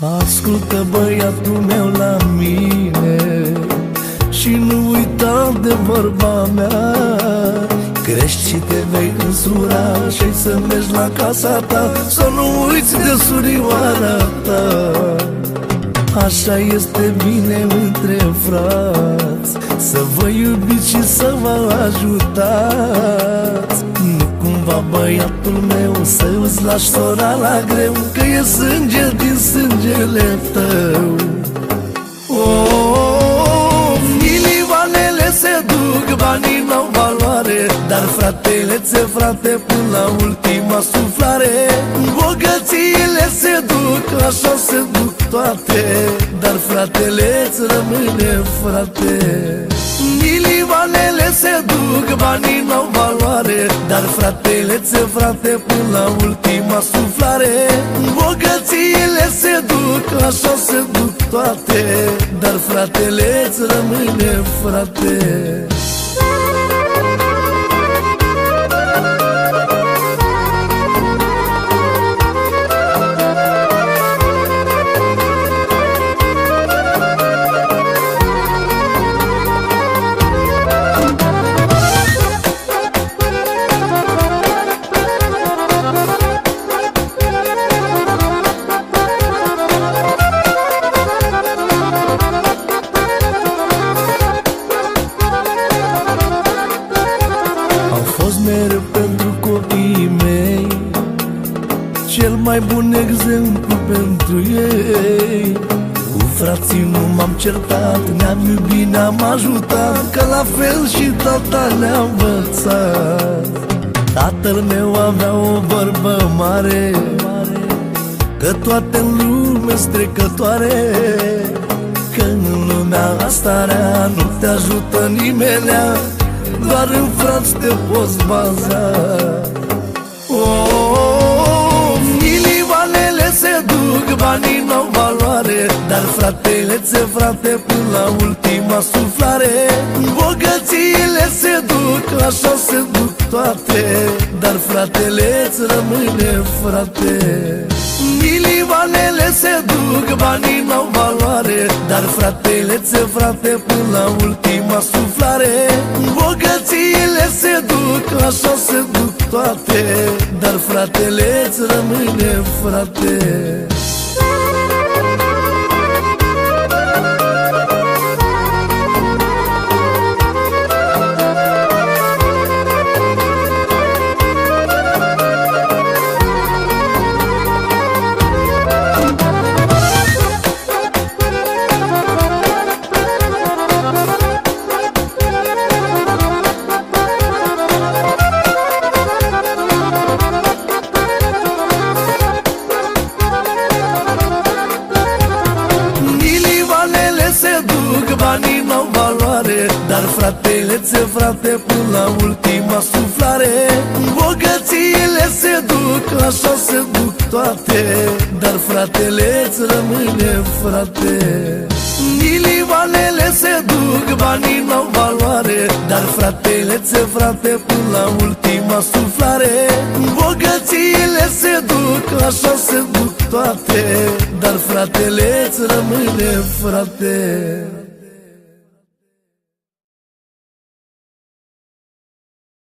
Ascultă, băiatul meu, la mine și nu uita de vorba mea. Crești și te vei însura și să mergi la casa ta, să nu uiți de surioara ta. Așa este bine între frați, să vă iubiți și să vă ajutați. Nu cumva, băiatul meu, să îți lași sora la greu, că e sânge din sângele tău. Milioanele se duc, banii n-au valoare, dar fratele ți-e frate până la ultima suflare. Bogățiile se duc, așa se duc toate, dar fratele ți rămâne frate. Milioanele se duc, banii n-au valoare, dar fratele ți-e frate până la ultima suflare. Bogățiile se duc, așa se duc toate, dar fratele ți rămâne frate. Mereu pentru copiii mei, cel mai bun exemplu pentru ei. Cu frații nu m-am certat, ne-am iubit, ne-am ajutat, că la fel și tata ne-a învățat. Tatăl meu avea o vorbă mare, că toate în lume strecătoare, că în lumea asta rea nu te ajută nimenea, doar în frați te poți baza. Milioanele se duc, banii n-au valoare, dar fratele ți-e frate până la ultima suflare. Bogățiile se duc, așa se duc toate, dar fratele ți rămâne frate. Milioanele se duc, banii n-au valoare, dar fratele ți-e frate până la ultima suflare. Bogățiile se duc, așa se duc toate, dar fratele ți rămâne frate. Banii n-au valoare, dar fratele ți-e frate până la ultima suflare. Bogățiile se duc, așa se duc toate, dar fratele ți rămâne frate. Milioanele se duc, banii n-au valoare, dar fratele ți-e frate până la ultima suflare. Bogățiile se duc, așa se duc toate, dar fratele ți rămâne frate.